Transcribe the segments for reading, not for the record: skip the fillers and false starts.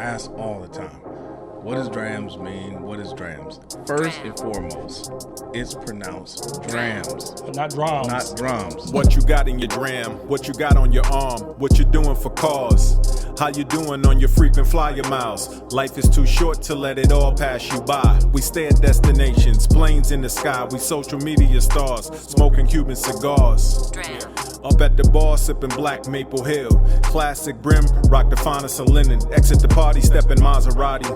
asked all the time, what does Drams mean? What is Drams? First and foremost, it's pronounced Drams. Not drums. Not drums. What you got in your dram? What you got on your arm? What you doing for cause? How you doing on your frequent flyer miles? Life is too short to let it all pass you by. We stay at destinations, planes in the sky. We social media stars, smoking Cuban cigars. Up at the bar, sipping Black Maple Hill. Classic brim, rock the finest of linen. Exit the party, step in Maserati.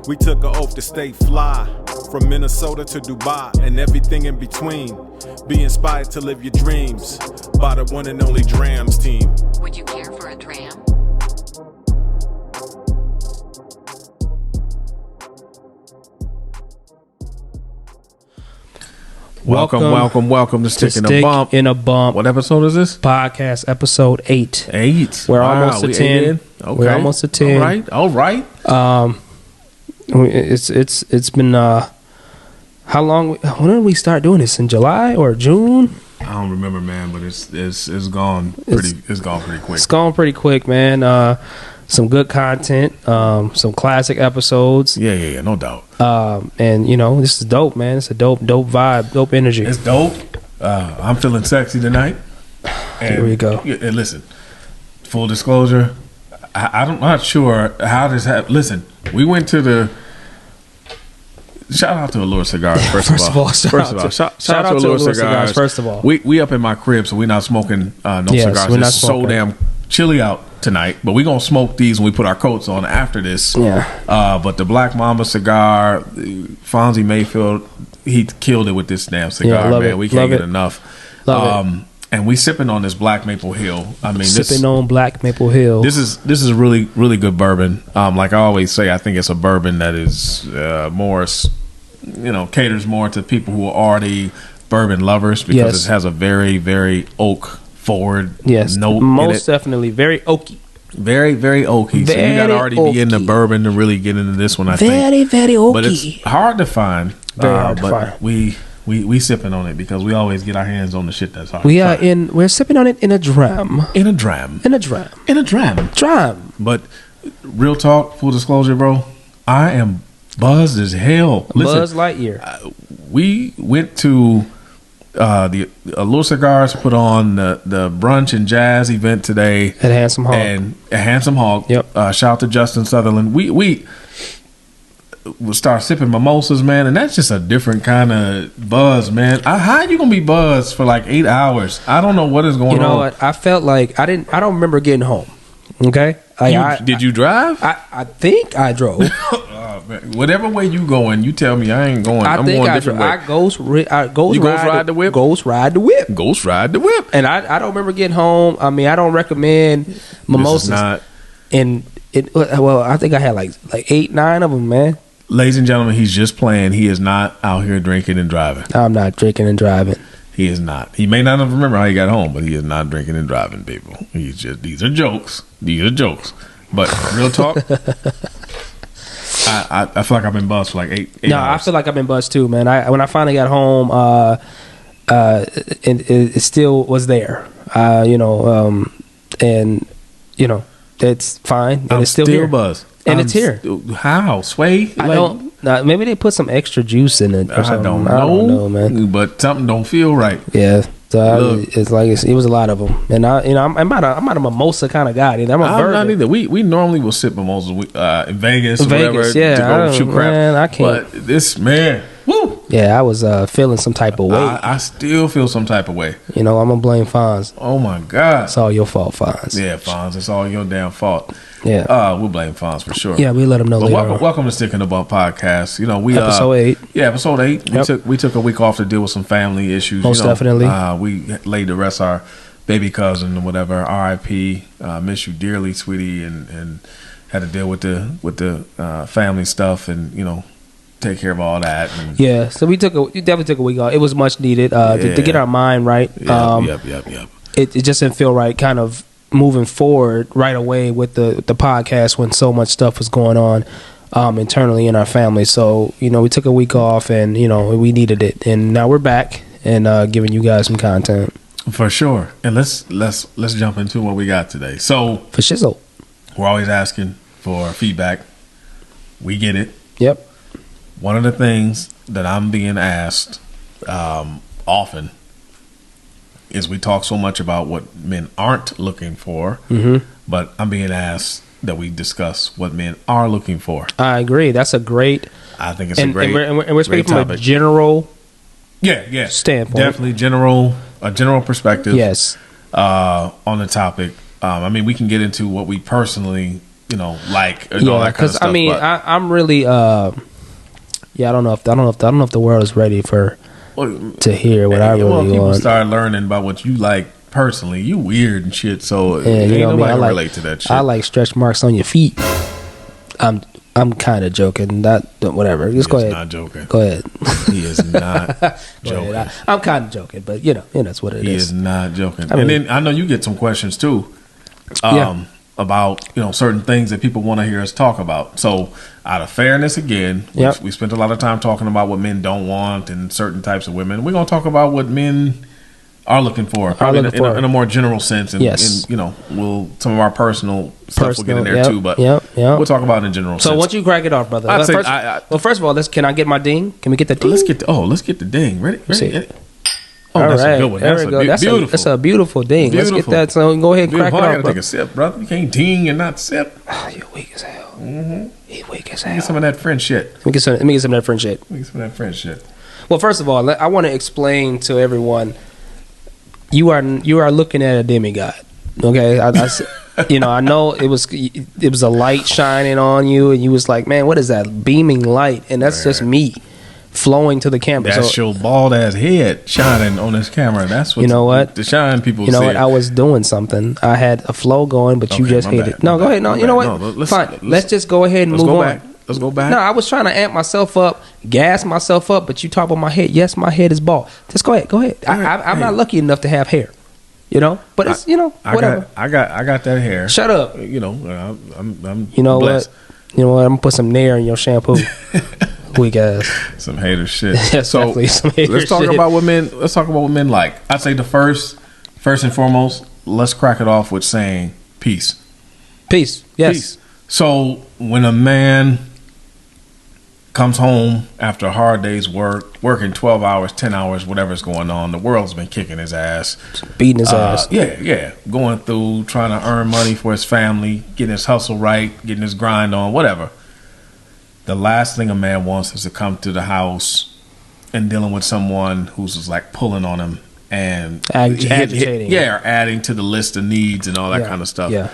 We took an oath to stay fly. From Minnesota to Dubai and everything in between. Be inspired to live your dreams by the one and only Drams team. Would you care for a dram? Welcome to Stick in a Bump. What episode is this? Podcast episode 8. 8. We're almost to 10. Okay. We're almost to 10. All right. It's been how long? When did we start doing this? In July or June? I don't remember, man, but it's gone pretty. It's gone pretty quick. It's gone pretty quick, man. Some good content, some classic episodes. Yeah, no doubt. And you know, this is dope, man. It's a dope vibe, dope energy. It's dope. I'm feeling sexy tonight. And, here we go. And listen, full disclosure, I'm not sure how this happened. Listen, we went to the. Shout out to Allure Cigars. First of all, shout out to Allure Cigars. First of all, we up in my crib, so we're not smoking cigars. We're not it's smoking. So damn chilly out tonight, but we're gonna smoke these when we put our coats on after this. Yeah. But the Black Mamba cigar, Fonzie Mayfield, he killed it with this damn cigar, man. It. We can't love get enough. Love it. And we sipping on this Black Maple Hill. I mean, on Black Maple Hill. This is really good bourbon. Like I always say, I think it's a bourbon that is more, caters more to people who are already bourbon lovers because it has a very, very oak forward note. Most definitely very oaky. Very, very oaky. So you got to already be into bourbon to really get into this one, I think. Very, very oaky. But it's hard to find. Very hard to find. We sipping on it because we always get our hands on the shit that's hard. We're sipping on it in a dram. In a dram. Dram. But real talk, full disclosure, bro, I am buzzed as hell. Listen, Buzz Lightyear. We went to the Allure Cigars put on the brunch and jazz event today at Handsome Hog. And at Handsome Hog. Yep. Shout out to Justin Sutherland. We start sipping mimosas, man, and that's just a different kind of buzz, man. How you gonna be buzzed for like 8 hours? I don't know what is going on. You know what? I felt like I don't remember getting home. Okay. Did you drive? I think I drove. Whatever way you going, you tell me. I ain't going. I'm going different way. Ghost ride the whip. Ghost ride the whip. And I don't remember getting home. I mean, I don't recommend mimosas. Not. Well, I think I had like 8, 9 of them, man. Ladies and gentlemen, he's just playing. He is not out here drinking and driving. I'm not drinking and driving. He is not. He may not have remembered how he got home, but he is not drinking and driving, people. These are jokes. But real talk, I feel like I've been buzzed for like 8 hours. I feel like I've been buzzed too, man. When I finally got home, it still was there. It's fine. And it's still here. Buzzed. It's here. How? Sway? I don't. Maybe they put some extra juice in it or something. I don't know, man. But something don't feel right. Yeah. So it's like it was a lot of them, and I'm not a mimosa kind of guy. I'm not either. We normally will sip mimosas in Vegas, or whatever, yeah, to go shoot crap. Man, I can't. But this man, woo. Yeah, I was feeling some type of way. I still feel some type of way. I'm gonna blame Fonz. Oh my God, it's all your fault, Fonz. Yeah, Fonz, it's all your damn fault. Yeah, we'll blame Fonz for sure. Yeah, we let him know. But welcome to Stick in the Bump podcast. We episode 8. Yeah, episode 8. Yep. We took a week off to deal with some family issues. Most definitely. We laid to rest our baby cousin or whatever. R.I.P. Miss you dearly, sweetie, and had to deal with the family stuff and take care of all that. And so we definitely took a week off. It was much needed to get our mind right. Yep. It just didn't feel right, kind of moving forward right away with the podcast when so much stuff was going on internally in our family. So we took a week off and we needed it, and now we're back and giving you guys some content for sure. And let's jump into what we got today. So for shizzle, we're always asking for feedback. We get it. Yep. One of the things that I'm being asked often is we talk so much about what men aren't looking for, but I'm being asked that we discuss what men are looking for. I agree. That's a great. I think it's a great. And we're speaking from topic. A general. Yeah. Standpoint. Definitely a general perspective. Yes. On the topic. I mean, we can get into what we personally, like and all that kind of stuff. I mean, I'm really. I don't know if the world is ready to hear what I really want. People start learning about what you like personally. You weird and shit, so ain't nobody can relate to that shit. I like stretch marks on your feet. I'm kind of joking. Whatever. Just go ahead. He's not joking. Go ahead. He is not joking. I'm kind of joking, but that's what it is. He is not joking. And then I know you get some questions too. About certain things that people want to hear us talk about. So out of fairness, again, we spent a lot of time talking about what men don't want and certain types of women. We're gonna talk about what men are looking for, probably in a more general sense. And, we'll some of our personal stuff will get in there too. But we'll talk about it in general. So once you crack it off, brother. First of all, can I get my ding? Can we get the ding? Let's get the ding. Ready? Oh, that's right. a good one. There we go. Beautiful. That's a beautiful ding. Beautiful. Let's get that. So go ahead and crack it off. I gotta take a sip, brother. You can't ding and not sip. Oh, you're weak as hell. You're weak as hell. Get some of that French shit. Let me get some of that French shit. Well, first of all, I want to explain to everyone. You are looking at a demigod. Okay, I know it was a light shining on you, and you was like, man, what is that beaming light? And that's just me flowing to the camera. That's your bald ass head shining on this camera. That's what the shine people. What? I was doing something. I had a flow going, but you just hit it. No, go ahead. No, you know what? Fine. Let's just go ahead and move on. Let's go back. No, I was trying to amp myself up, gas myself up, but you talk about my head. Yes, my head is bald. Just go ahead. Go ahead. I'm not lucky enough to have hair. But it's whatever. I got that hair. Shut up. I'm you know blessed. What? You know what? I'm gonna put some Nair in your shampoo. Weak ass. Some hater shit. So let's talk about what men like. I'd say first and foremost, let's crack it off with saying peace. Peace. Yes. Peace. So when a man comes home after a hard day's working 12 hours, 10 hours, whatever's going on, the world's been kicking his ass. Beating his ass. Yeah. Going through, trying to earn money for his family, getting his hustle right, getting his grind on, whatever. The last thing a man wants is to come to the house and dealing with someone who's just like pulling on him and agitating. Or adding to the list of needs and all that kind of stuff. Yeah.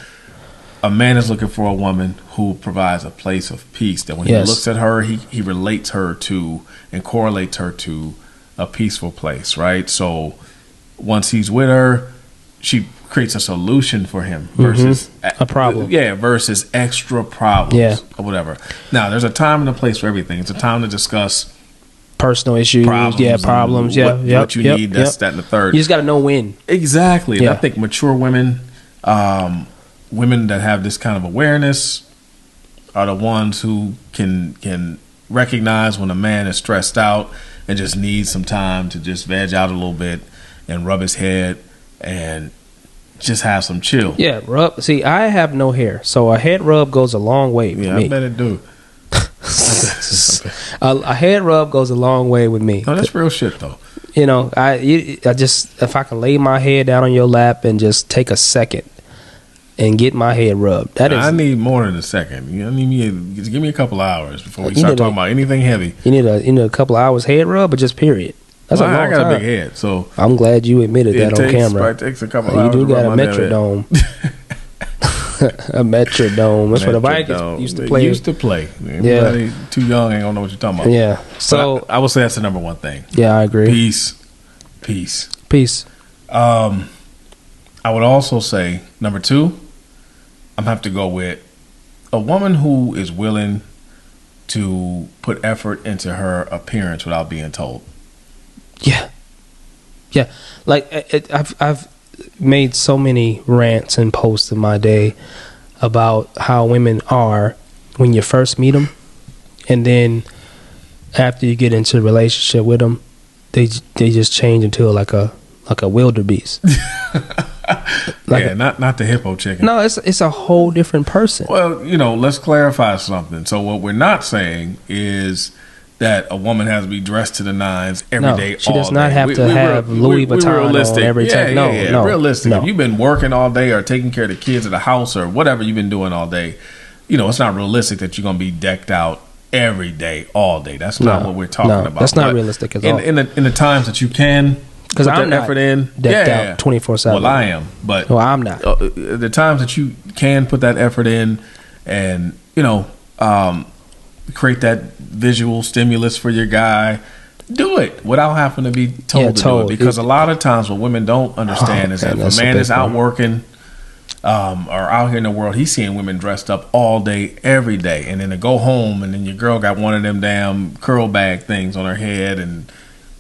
A man is looking for a woman who provides a place of peace, that when he looks at her, he relates her to and correlates her to a peaceful place, right? So once he's with her, she creates a solution for him versus a problem. Versus extra problems or whatever. Now, there's a time and a place for everything. It's a time to discuss personal issues, problems, what you need, that, and the third. You just got to know when. Exactly. And I think mature women, women that have this kind of awareness are the ones who can recognize when a man is stressed out and just needs some time to just veg out a little bit and rub his head and just have some chill. Yeah, rub. See, I have no hair, so a head rub goes a long way with me. I bet it do. A head rub goes a long way with me. No, that's real shit, though. I just, if I can lay my head down on your lap and just take a second and get my head rubbed. I need more than a second. Give me a couple hours before we start talking about anything heavy. You need a couple of hours head rub, or just period. That's a long time. I got a big head, so I'm glad you admitted that on camera. It takes a couple hours. You do got a metrodome. A metrodome. That's what the Vikings used to play. Everybody too young ain't gonna know what you're talking about. Yeah. So I would say that's the number one thing. Yeah, I agree. Peace. I would also say number two, I'm have to go with a woman who is willing to put effort into her appearance without being told. Yeah. Like I've made so many rants and posts in my day about how women are when you first meet them, and then after you get into a relationship with them, they just change into like a wildebeest. Like not the hippo chicken. No, it's a whole different person. Well, let's clarify something. So what we're not saying is that a woman has to be dressed to the nines every day. She does not have to have Louis Vuitton on every time. No. Realistic. No. If you've been working all day or taking care of the kids at the house or whatever you've been doing all day, it's not realistic that you're going to be decked out every day, all day. That's not what we're talking about. That's not realistic at all. In the times that you can put that effort in, decked out 24/7. Well, I am, but I'm not. The times that you can put that effort in, and create that visual stimulus for your guy, do it without having to be told to do it. Because a lot of times what women don't understand is that if a man is out working or out here in the world, he's seeing women dressed up all day, every day, and then to go home and then your girl got one of them damn curl bag things on her head, and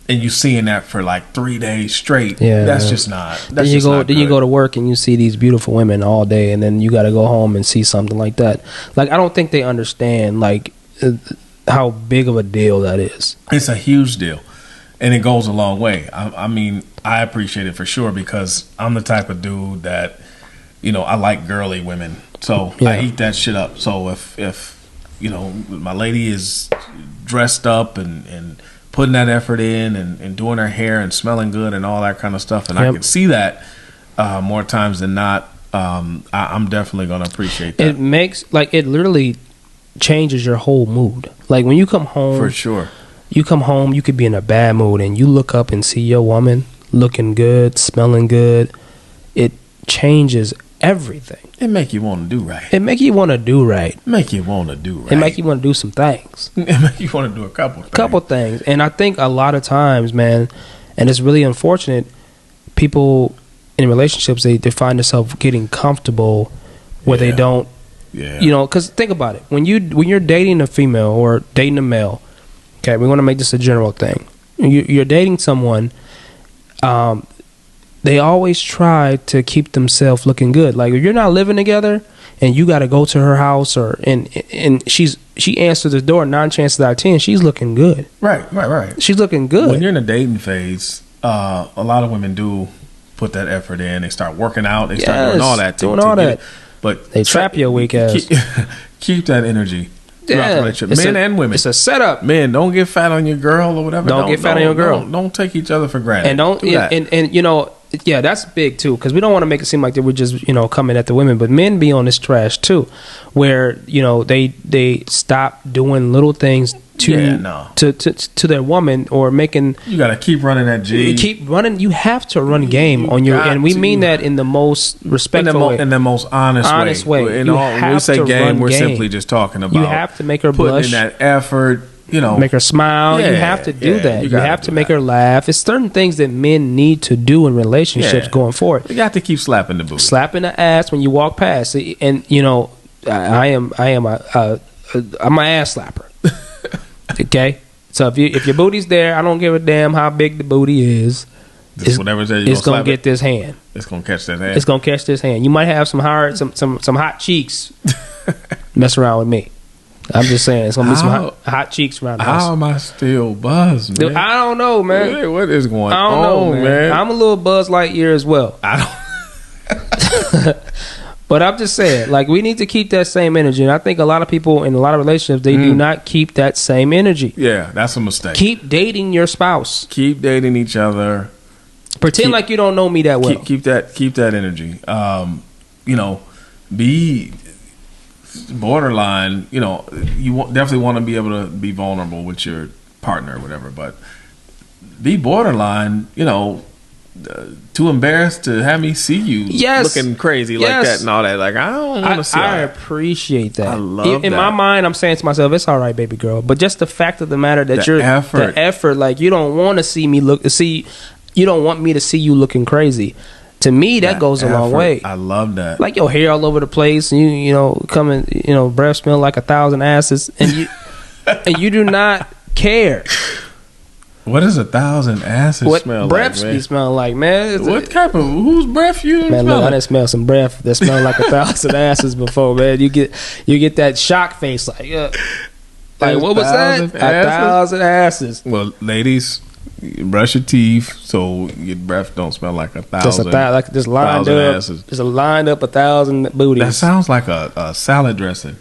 you seeing that for like 3 days straight. That's just not. Then you go to work and you see these beautiful women all day, and then you got to go home and see something like that. Like, I don't think they understand like how big of a deal that is. It's a huge deal, and it goes a long way. I mean, I appreciate it for sure, because I'm the type of dude that, I like girly women, so I eat that shit up. So if my lady is dressed up and putting that effort in and doing her hair and smelling good and all that kind of stuff, and I can see that more times than not, I'm definitely going to appreciate that. It makes, like, it literally changes your whole mood. Like, when you come home, for sure, you come home, you could be in a bad mood, and you look up and see your woman looking good, smelling good. It changes everything. It make you want to do right. It make you want to do right. Make you want to do right. It make you want to do some things. It make you want to do a couple things. And I think a lot of times, man, and it's really unfortunate, people in relationships, they find themselves getting comfortable where they don't. Because think about it. When you're dating a female or dating a male, okay, we want to make this a general thing. You're dating someone, they always try to keep themselves looking good. Like, if you're not living together and you got to go to her house and she answers the door 9 chances out of 10, she's looking good. Right. She's looking good. When you're in a dating phase, a lot of women do put that effort in. They start working out. They start doing all that. But they trap your weak ass. Keep that energy throughout the relationship. Men and women. It's a setup. Men, don't get fat on your girl or whatever. Don't get fat on your girl. Don't take each other for granted. And that's big too, because we don't want to make it seem like that we're just coming at the women, but men be on this trash too, where they stop doing little things to their woman, or making. You got to keep running that G. Keep running. You have to run game on your, and we mean that in the most respectful way, in the most honest way. When we say game, we're simply just talking about. You have to make her blush. Putting in that effort. Make her smile. You have to do that. You have to make her laugh. It's certain things that men need to do in relationships going forward. You got to keep slapping the booty, slapping the ass when you walk past. And I'm an ass slapper. Okay, so if your booty's there, I don't give a damn how big the booty is. It's gonna get this hand. It's gonna catch that hand. It's gonna catch this hand. You might have some hot cheeks. Mess around with me. I'm just saying, it's gonna be some hot cheeks around the house. How am I still buzzed, man? I don't know, man. What is going on? I don't know, man. I'm a little Buzz Lightyear as well. But I'm just saying, like, we need to keep that same energy. And I think a lot of people in a lot of relationships, they do not keep that same energy. Yeah, that's a mistake. Keep dating your spouse. Keep dating each other. Pretend like you don't know me that well. Keep that energy. Be borderline. You definitely want to be able to be vulnerable with your partner or whatever, but be borderline. Too embarrassed to have me see you looking crazy like that and all that. Like, I don't want to see I that. appreciate that. I love in that. my mind, I'm saying to myself, it's all right, baby girl. But just the fact of the matter that the effort, like, you don't want to see me you don't want me to see you looking crazy. To me, that goes a long way. I love that. Like, your hair all over the place, and you coming, breath smell like 1,000 asses, and you and you do not care. What does 1,000 asses smell like? Breaths be smelling like, man? Whose breath you man? Look, I done smelled some breath that smelled like 1,000 asses before, man. You get that shock face, like what was that? 1,000 asses. Well, ladies, You brush your teeth so your breath don't smell like 1,000. Just lined up. Asses. Just lined up 1,000 booties. That sounds like a salad dressing.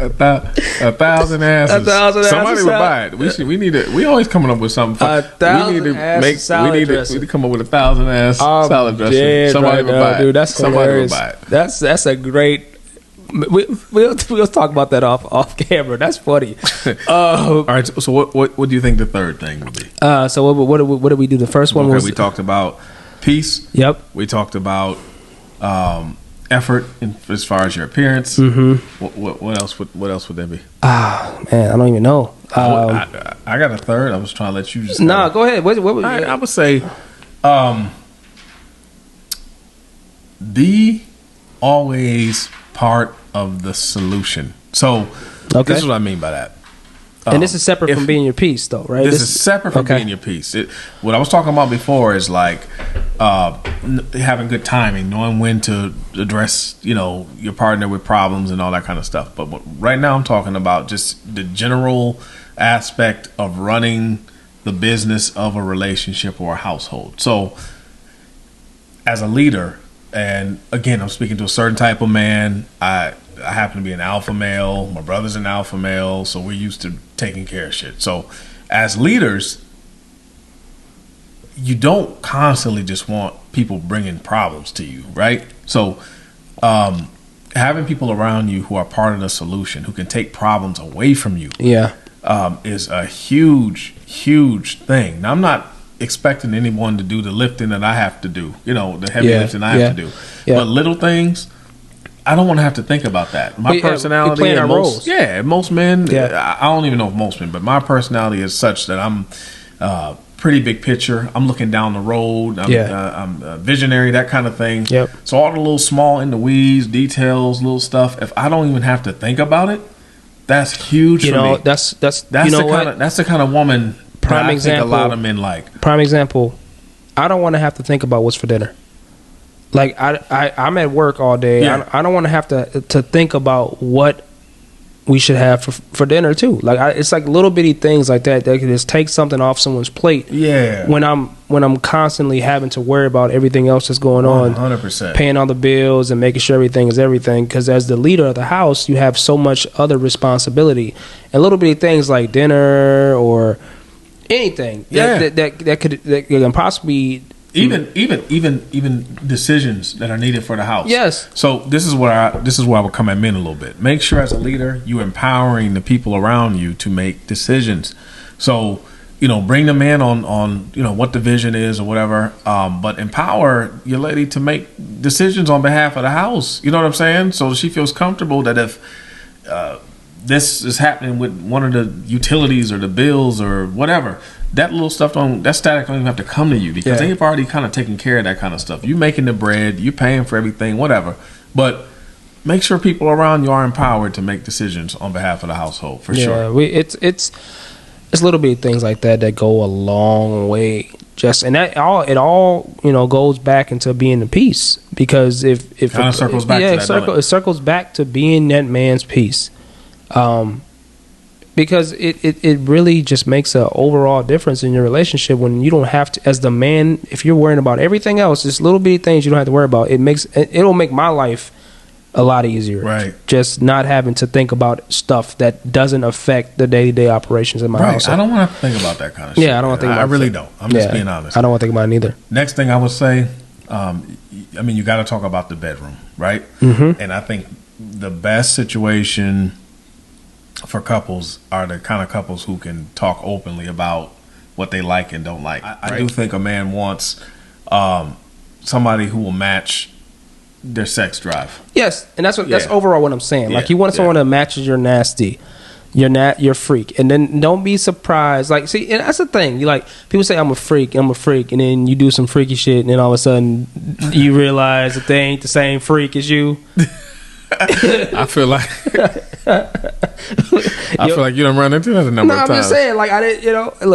1,000 asses. 1,000 Somebody asses would buy it. We always coming up with something. We need to come up with 1,000 ass salad dressing. Somebody would buy it. Dude, that's somebody hilarious. would buy it. That's a great. We'll talk about that off camera. That's funny. All right. So what do you think the third thing would be? So what did we do? The first one was we talked about peace. Yep. We talked about effort as far as your appearance. Mm-hmm. What else would there be? Man, I don't even know. I got a third. I was trying to let you just. No, go ahead. What would I would say, be always part of the solution. So this is what I mean by that. And this is separate from being your piece, though, right? This is separate from being your piece. What I was talking about before is like having good timing, knowing when to address, your partner with problems and all that kind of stuff. But right now, I'm talking about just the general aspect of running the business of a relationship or a household. So, as a leader, and again, I'm speaking to a certain type of man. I happen to be an alpha male. My brother's an alpha male, so we're used to taking care of shit. So as leaders, you don't constantly just want people bringing problems to you, right? So having people around you who are part of the solution, who can take problems away from you, is a huge, huge thing. Now, I'm not expecting anyone to do the lifting that I have to do, the heavy lifting I have to do. But little things, I don't want to have to think about that. My personality, and most men, I don't even know if most men, but my personality is such that I'm pretty big picture. I'm looking down the road. I'm a visionary, that kind of thing. Yep. So all the little small in the weeds, details, little stuff, if I don't even have to think about it, that's huge for me. That's the kind of woman prime example. I think a lot of men like. Prime example. I don't want to have to think about what's for dinner. Like I'm at work all day. Yeah. I don't want to have to think about what we should have for dinner too. Like it's like little bitty things like that can just take something off someone's plate. Yeah. When I'm constantly having to worry about everything else that's going on, 100%, paying all the bills and making sure everything is everything. Because as the leader of the house, you have so much other responsibility, and little bitty things like dinner or anything that can possibly. Even decisions that are needed for the house. Yes. So this is where I would come at men a little bit. Make sure as a leader you empowering the people around you to make decisions. So bring them in on what the vision is or whatever. But empower your lady to make decisions on behalf of the house. You know what I'm saying? So she feels comfortable that if this is happening with one of the utilities or the bills or whatever, that little stuff that static don't even have to come to you because they've already kind of taken care of that kind of stuff. You making the bread, you paying for everything, whatever. But make sure people around you are empowered to make decisions on behalf of the household for sure. It's little bit things like that go a long way. It all goes back into being the peace because if it kind of circles back to that, it circles back to being that man's peace. Because it really just makes an overall difference in your relationship when you don't have to, as the man, if you're worrying about everything else, just little bitty things you don't have to worry about. It'll make my life a lot easier. Right. Just not having to think about stuff that doesn't affect the day-to-day operations in my house. I don't want to think about that kind of shit. Yeah, I don't want to think about it. I really don't. I'm just being honest. I don't want to think about it either. Next thing I would say, you got to talk about the bedroom, right? Mm-hmm. And I think the best situation for couples are the kind of couples who can talk openly about what they like and don't like. I do think a man wants somebody who will match their sex drive. Yes, and that's overall what I'm saying. Like you want someone that matches your nasty, your freak, and then don't be surprised. Like, see, and that's the thing. You like people say I'm a freak, and then you do some freaky shit, and then all of a sudden you realize that they ain't the same freak as you. I feel like you done run into that a number of times. I'm just saying, like I didn't,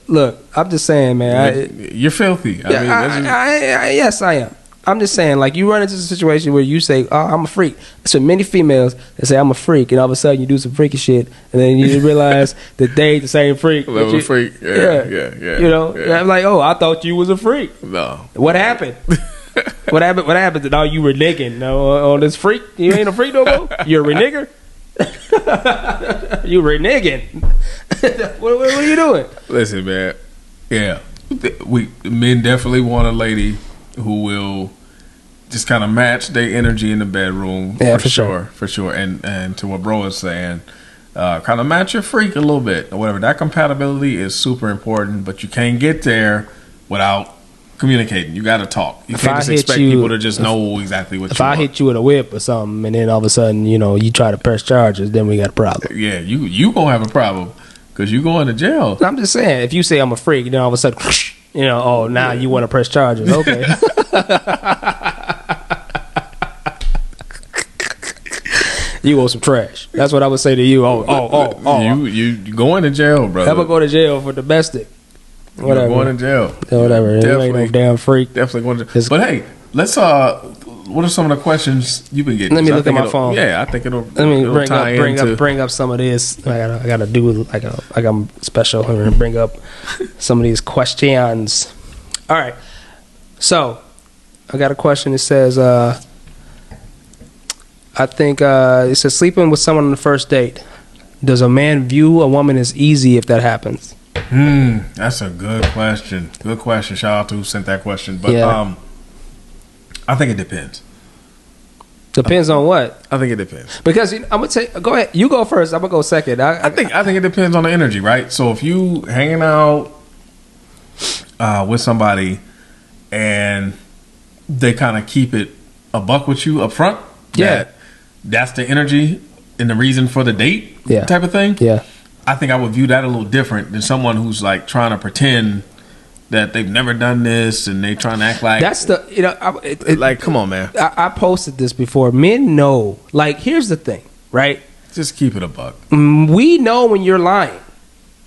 look. I'm just saying, man. You're filthy. Yes, I am. I'm just saying, like, you run into a situation where you say, "Oh, I'm a freak." So many females that say I'm a freak, and all of a sudden you do some freaky shit, and then you realize that they ain't the same freak. A freak. Yeah. You know, I'm like, "Oh, I thought you was a freak." No. What happened? What happened? What happened? Oh, you were reneging on this freak. You ain't a freak no more. You're a renegger. You reneging. What are you doing? Listen, man. Yeah, men definitely want a lady who will just kind of match their energy in the bedroom. Yeah, for sure. And to what bro is saying, kind of match your freak a little bit or whatever. That compatibility is super important, but you can't get there without communicating. You got to talk. You can't just expect people to just know exactly what you want. If I hit you with a whip or something, and then all of a sudden, you know, you try to press charges, then we got a problem. Yeah, you gonna have a problem because you going to jail. I'm just saying, if you say I'm a freak, then all of a sudden, you know, oh, now you want to press charges. Okay. You want some trash. That's what I would say to you. You going to jail, brother. I'm going to go to jail for domestic. Whatever. You're going to jail. Whatever. Definitely. Ain't no damn freak. Definitely going to jail. But hey, let's what are some of the questions you've been getting? Let me look at my phone. Yeah, I think it'll. Let me bring up some of this. I gotta do like I'm special and bring up some of these questions. All right, so I got a question. It says, I think it says sleeping with someone on the first date. Does a man view a woman as easy if that happens? That's a good question. Good question. Shout out to who sent that question. But I think it depends. Depends on what? I think it depends. Because I'm gonna say, go ahead. You go first. I'm gonna go second. I think it depends on the energy, right? So if you hanging out with somebody and they kind of keep it a buck with you up front, that's the energy and the reason for the date, type of thing. Yeah, I think I would view that a little different than someone who's like trying to pretend that they've never done this and they trying to act like that's the like, come on, man. I posted this before. Men know. Like, here's the thing, right? Just keep it a buck. We know when you're lying.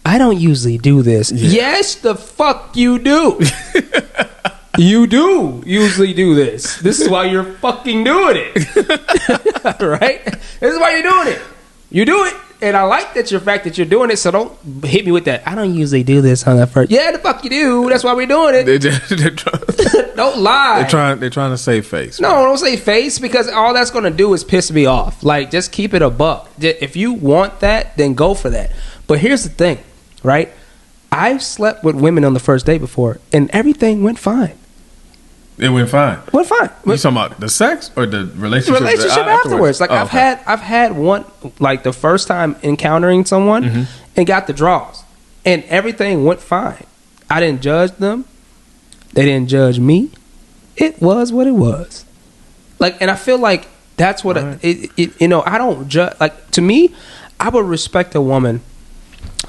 I don't usually do this. Yeah. Yes, the fuck you do. You do usually do this. This is why you're fucking doing it. Right? This is why you're doing it. You do it. And I like that your fact that you're doing it, so don't hit me with that. I don't usually do this on that first. Yeah, the fuck you do. That's why we're doing it. Don't lie. They're trying to save face. No, don't say face, because all that's going to do is piss me off. Like, just keep it a buck. If you want that, then go for that. But here's the thing, right? I've slept with women on the first date before, and everything went fine. It went fine. Went fine. You talking about the sex or the relationship? The relationship afterwards. Like, I've had one, like the first time encountering someone and got the draws, and everything went fine. I didn't judge them. They didn't judge me. It was what it was. Like, and I feel like that's what you know. I don't judge. Like, to me, I would respect a woman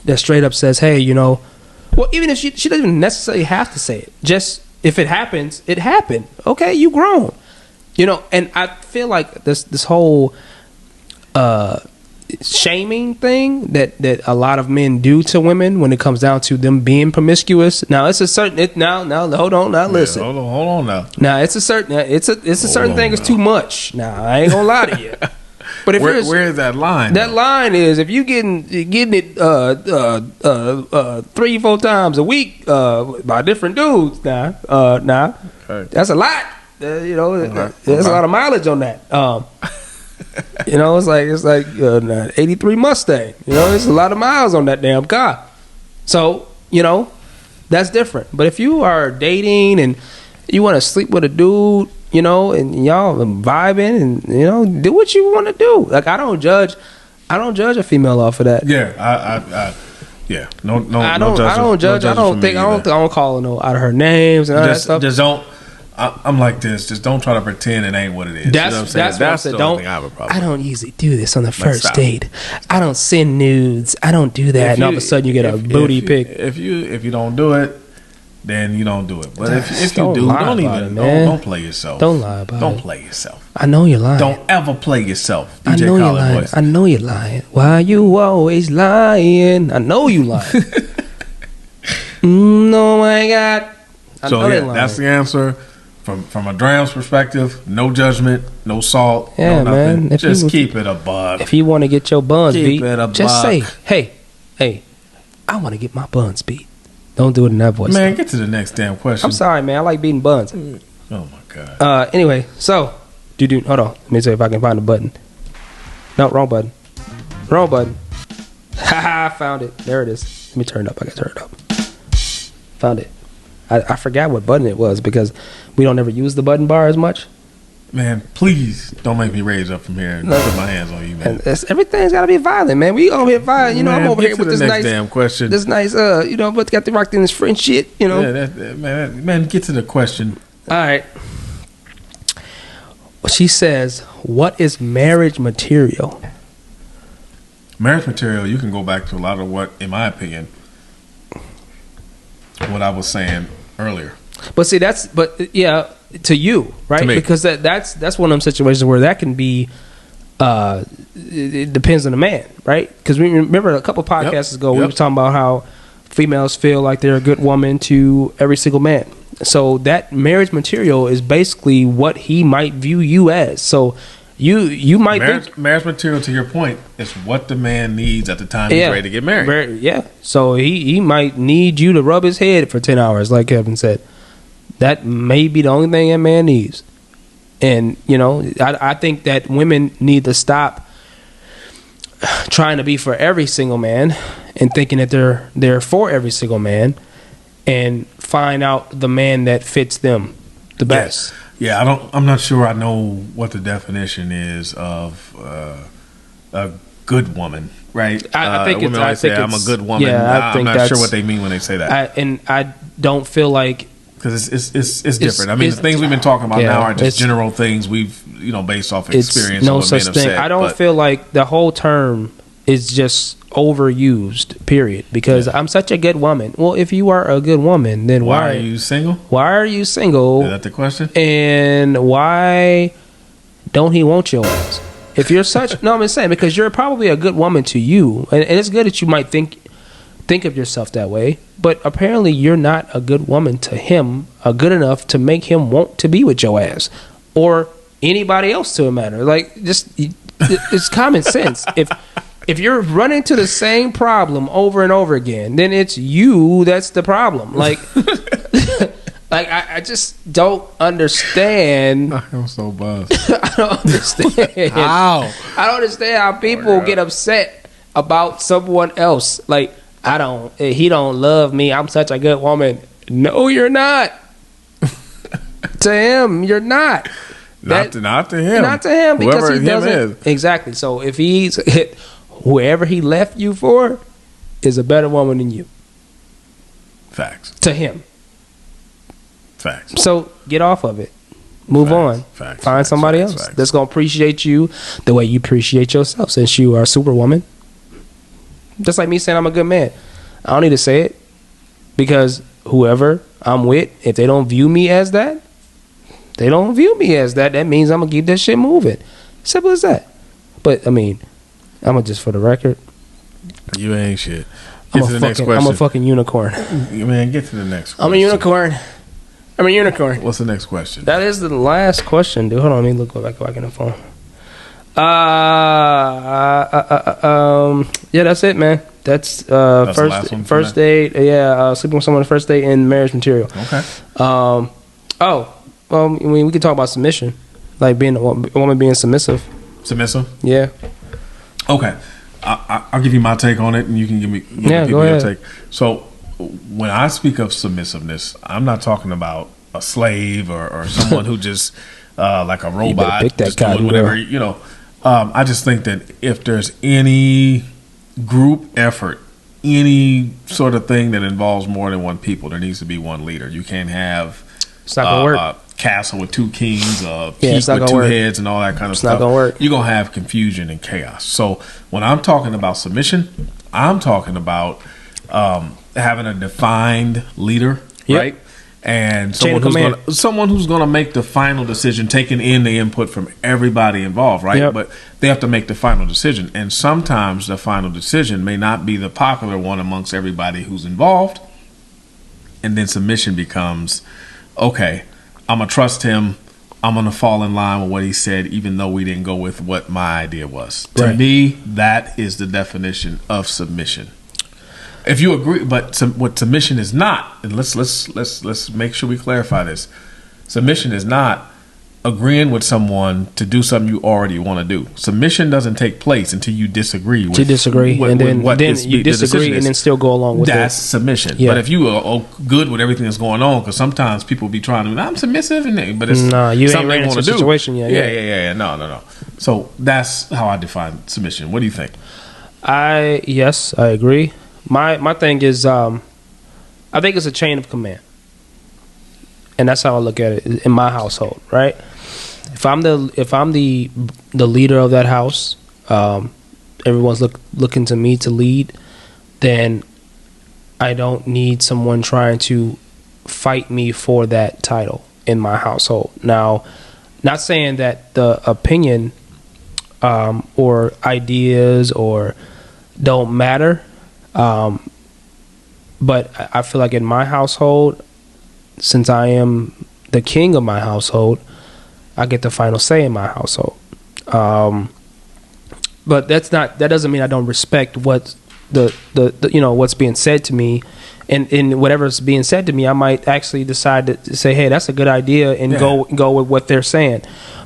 that straight up says, "Hey, you know," well, even if she doesn't even necessarily have to say it, just. If it happens, it happened. Okay, you grown. You know, and I feel like this whole shaming thing that a lot of men do to women when it comes down to them being promiscuous. Now it's a certain now hold on, now listen. Hold on now. Now it's a certain certain thing is too much. Now I ain't gonna lie to you. But if where is that line? That line is if you getting it 3-4 times a week by different dudes. Nah, that's a lot. You know, there's a lot of mileage on that. You know, it's like 83 Mustang. You know, there's a lot of miles on that damn car. So you know, that's different. But if you are dating and you want to sleep with a dude, you know, and y'all vibing, and you know, do what you want to do. Like, I don't judge a female off of that. Yeah, no. I don't judge. I don't call her out of her names and all that stuff. Just don't. I'm like this. Just don't try to pretend it ain't what it is. That's what I said. Don't. I don't usually do this on the first date. I don't send nudes. I don't do that. And all of a sudden you get a booty pic. If you don't do it, then you don't do it. But if you do, don't play yourself. Don't lie about it. Don't play yourself. I know you're lying. Don't ever play yourself. I know you're lying. I know you're lying. Why you always lying? I know you lying. Oh my God. So yeah, that's the answer from a Drams perspective, no judgment, no salt, Yeah, no nothing. man. Just keep it a buck. If you want to get your buns Keep beat, it a just buck. say, hey, I want to get my buns beat. Don't do it in that voice. Man, though. get to the next damn question. I'm sorry, man. I like beating buns. Oh my god. Anyway, so hold on. Let me see if I can find the button. No, wrong button. Wrong button. Haha, found it. There it is. Let me turn it up. I gotta turn it up. Found it. I forgot what button it was because we don't ever use the button bar as much. Man, please don't make me raise up from here and put my hands on you, man. And everything's got to be violent, man. We over here violent. You know, Man, I'm over get here to with the this next nice damn question. This nice, but got the rocked in this French shit, you know. Yeah, man, get to the question. All right. She says, "What is marriage material?" Marriage material, you can go back to a lot of what, in my opinion, what I was saying earlier. But see, to you, right? To me. Because that's one of them situations where that can be. It depends on the man, right? Because we remember a couple podcasts ago we were talking about how females feel like they're a good woman to every single man. So that marriage material is basically what he might view you as. So you might think marriage material, to your point, is what the man needs at the time he's ready to get married. Yeah. So he might need you to rub his head for 10 hours, like Kevin said. That may be the only thing a man needs. And, you know, I think that women need to stop trying to be for every single man and thinking that they're for every single man and find out the man that fits them the best. Yeah, I'm not sure I know what the definition is of a good woman, right? I think women always say I'm a good woman. Yeah, I'm not sure what they mean when they say that. I don't feel like, because it's different. I mean, the things we've been talking about now are just general things we've based off experience. No what such men have thing. said, I don't feel like the whole term is just overused. Period. Because I'm such a good woman. Well, if you are a good woman, then why are you single? Why are you single? Is that the question? And why don't he want your ass? If you're such, no, I'm just saying because you're probably a good woman to you, and it's good that you might think of yourself that way, but apparently you're not a good woman to him, good enough to make him want to be with your ass or anybody else to a matter. Like, just it's common sense. If you're running to the same problem over and over again, then it's you that's the problem. Like, like I just don't understand. I'm so buzzed. I don't understand How? I don't understand how people get upset about someone else. Like, he don't love me. I'm such a good woman. No, you're not. To him, you're not. Not to him. Not to him, because whoever he doesn't. Is. Exactly. So if whoever he left you for is a better woman than you. Facts. To him. Facts. So get off of it. Move on. Find somebody else that's going to appreciate you the way you appreciate yourself, since you are a superwoman. Just like me saying I'm a good man. I don't need to say it, because whoever I'm with, if they don't view me as that, that means I'm going to keep that shit moving. Simple as that. But, I mean, I'm going to just for the record. You ain't shit. I'm a fucking unicorn. Man, get to the next question. I'm a unicorn. What's the next question? That is the last question, dude. Hold on, let me go back in the phone. Yeah, that's it, man. That's first date. Yeah, sleeping with someone on the first date and marriage material. Okay. Well, I mean, we can talk about submission, like being a woman being submissive. Submissive. Yeah. Okay. I'll give you my take on it, and you can give people your take. So, when I speak of submissiveness, I'm not talking about a slave or someone who just like a robot, just doing whatever. I just think that if there's any group effort, any sort of thing that involves more than one people, there needs to be one leader. You can't have it's not gonna work. A castle with two kings, peak with two heads, and all that kind of stuff. It's not gonna work. You're gonna have confusion and chaos. So when I'm talking about submission, I'm talking about having a defined leader, right? And someone who's gonna make the final decision, taking in the input from everybody involved, right? Yep. But they have to make the final decision, and sometimes the final decision may not be the popular one amongst everybody who's involved. And then submission becomes, okay, I'm gonna trust him. I'm gonna fall in line with what he said, even though we didn't go with what my idea was. To me, that is the definition of submission. If you agree, but what submission is not, and let's make sure we clarify this. Submission is not agreeing with someone to do something you already want to do. Submission doesn't take place until you disagree with and then you disagree and then still go along with that's submission. Yeah. But if you are good with everything that's going on, because sometimes people be trying to, I'm submissive, but it's you something ain't ran into a situation yet. Yeah. No. So that's how I define submission. What do you think? I agree. My thing is, I think it's a chain of command. And that's how I look at it in my household, right? If I'm the leader of that house, everyone's looking to me to lead, then I don't need someone trying to fight me for that title in my household. Now, not saying that the opinion or ideas or don't matter, but I feel like in my household, since I am the king of my household, I get the final say in my household. But that doesn't mean I don't respect what's what's being said to me, and whatever's being said to me, I might actually decide to say, hey, that's a good idea, and go with what they're saying.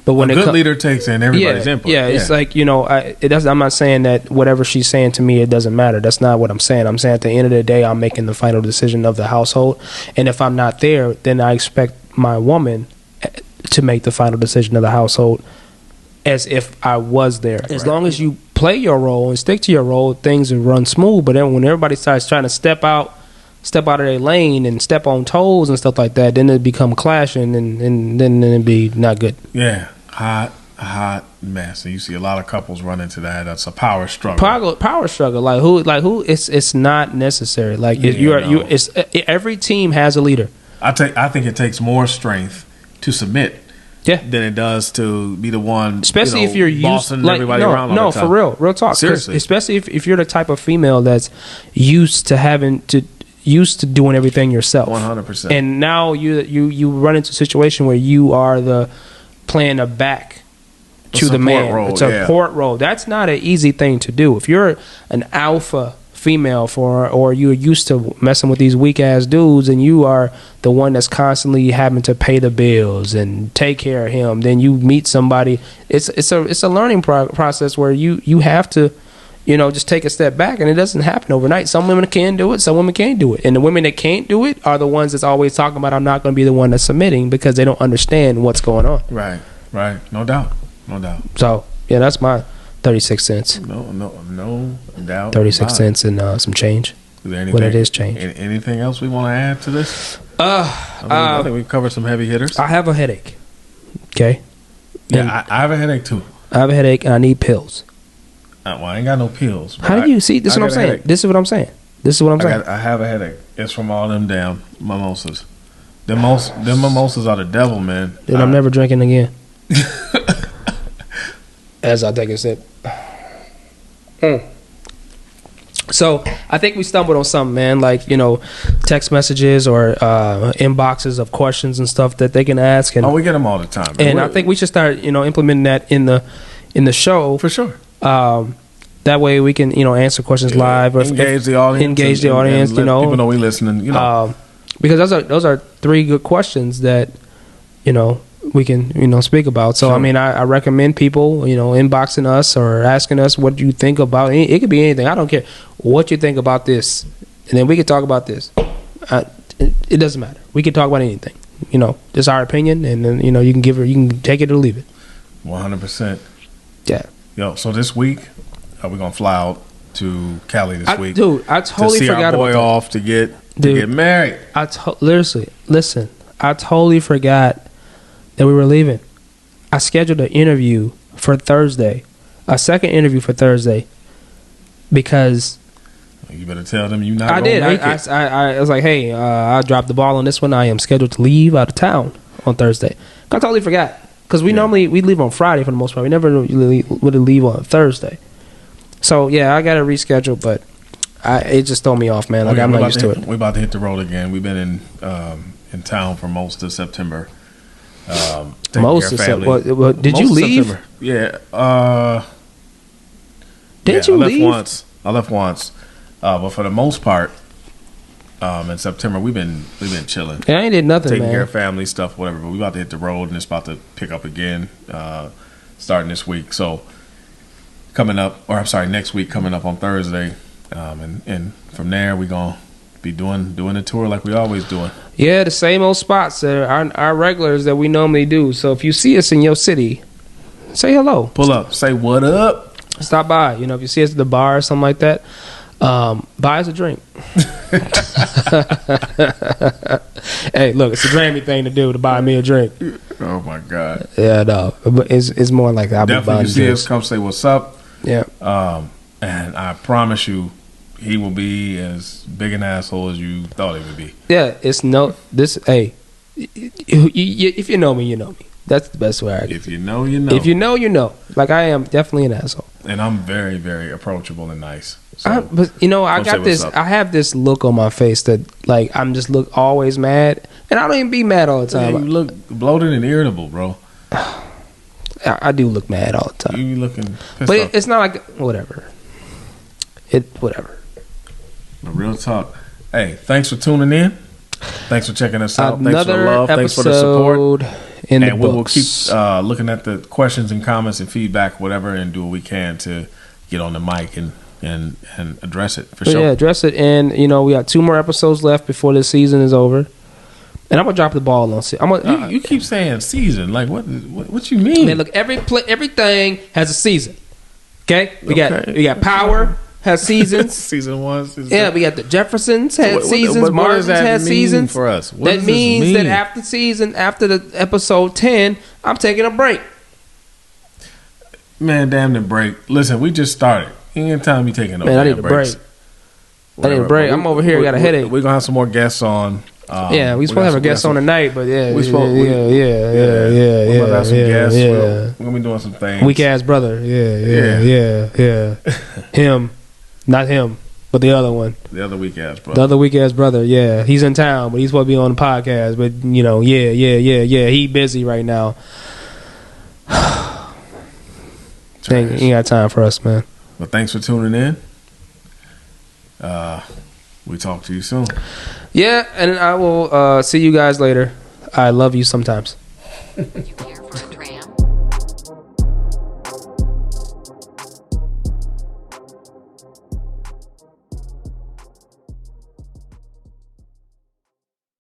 But when a good leader takes in everybody's input. Yeah, it's like, I'm not saying that whatever she's saying to me, it doesn't matter. That's not what I'm saying. I'm saying at the end of the day, I'm making the final decision of the household. And if I'm not there, then I expect my woman to make the final decision of the household as if I was there. As long as you play your role and stick to your role, things will run smooth. But then when everybody starts trying to step out of their lane and step on toes and stuff like that, then it become clashing, and then it'd be not good. Yeah. Hot mess, and you see a lot of couples run into that. That's a power struggle. Power struggle. Like who? It's not necessary. Like every team has a leader. I think it takes more strength to submit, than it does to be the one. Especially if you're bossing everybody around. No, for real talk. Seriously, especially if you're the type of female that's used to doing everything yourself. 100%. And now you run into a situation where you are playing a back to the man. It's a support role. That's not an easy thing to do. If you're an alpha female or you're used to messing with these weak ass dudes, and you are the one that's constantly having to pay the bills and take care of him, then you meet somebody. It's a learning process where you have to just take a step back, and it doesn't happen overnight. Some women can do it, some women can't do it. And the women that can't do it are the ones that's always talking about, I'm not going to be the one that's submitting, because they don't understand what's going on. Right. No doubt. So, yeah, that's my 36 cents. No doubt. 36 cents and some change. When it is change. Anything else we want to add to this? I think we've covered some heavy hitters. I have a headache. Okay? Yeah, I have a headache too. I have a headache, and I need pills. Well, I ain't got no pills. How do you see? This is what I'm saying. This is what I'm saying. I have a headache. It's from all them damn mimosas. Them mimosas are the devil, man. Then I'm never drinking again. As I take a sip. So I think we stumbled on something, man. Like, text messages or inboxes of questions and stuff that they can ask. And we get them all the time. And I think we should start, implementing that in the show for sure. That way we can, answer questions live or engage the audience. And people know we listening. Because those are three good questions that we can speak about. So sure. I mean, I recommend people inboxing us or asking us what you think about it. It could be anything. I don't care what you think about this, and then we can talk about this. It doesn't matter. We can talk about anything. It's our opinion, and then you can take it or leave it. 100%. Yeah. Yo, so this week we're gonna fly out to Cali this week. Dude, I totally to see forgot our boy about off to get married. Listen, I totally forgot that we were leaving. I scheduled an interview for Thursday, a second interview for Thursday, because you better tell them you're not going to make it. I was like, hey, I dropped the ball on this one. I am scheduled to leave out of town on Thursday. I totally forgot, because we leave on Friday for the most part. We never really would leave on Thursday. So yeah, I got to reschedule, but it just threw me off, man. I'm not used to it. We're about to hit the road again. We've been in town for most of September. Most of September. Did you leave? September. Yeah. Didn't you leave? I left once. But for the most part, in September we've been chilling. Yeah, I ain't did nothing, taking man. care of family stuff, whatever. But we about to hit the road and it's about to pick up again, starting this week. So next week coming up on Thursday, and from there we gonna be doing a tour like we always doing. Yeah, the same old spots our regulars that we normally do. So if you see us in your city, say hello. Pull up, say what up. Stop by. If you see us at the bar or something like that, buy us a drink. Hey, look, it's a Drammy thing to do to buy me a drink. Oh my God. Yeah, no, but it's more like I'll be buying definitely. You see drinks. us, come say what's up. Yeah. And I promise you, he will be as big an asshole as you thought he would be. Yeah, hey, if you know me, you know me. That's the best way I can. If you know, you know. If you know, you know. Like, I am definitely an asshole. And I'm very, very approachable and nice. So, but I got this. I have this look on my face that, like, I'm just always mad, and I don't even be mad all the time. Yeah, you look bloated and irritable, bro. I do look mad all the time. You looking pissed but off. It's not like whatever. Whatever. But real talk. Hey, thanks for tuning in. Thanks for checking us out. Thanks for the love. Thanks for the support. And we will keep looking at the questions and comments and feedback, whatever, and do what we can to get on the mic and address it for sure. Yeah, address it. And we got 2 more episodes left before this season is over. And I'm gonna drop the ball on. You keep saying season. Like what you mean? Man, look, everything has a season. Okay, we got Power has seasons. Season 1. Season 2. Yeah, we got the Jeffersons had seasons. Martins had seasons for us. That means that after the episode 10, I'm taking a break. Man, damn the break. Listen, we just started. Anytime you taking no man, I need a breaks. break. I need a break. I'm over here. Got a headache. We're gonna have some more guests on. Yeah, we supposed to have a guest on tonight, but yeah, we're gonna have some guests. We're gonna be doing some things. Weak ass brother, yeah. Him, not him, but the other one. The other weak ass brother. The other weak ass brother, yeah. He's in town, but he's supposed to be on the podcast. But he busy right now. Dang, he ain't got time for us, man. Well, thanks for tuning in. We talk to you soon. Yeah, and I will see you guys later. I love you sometimes.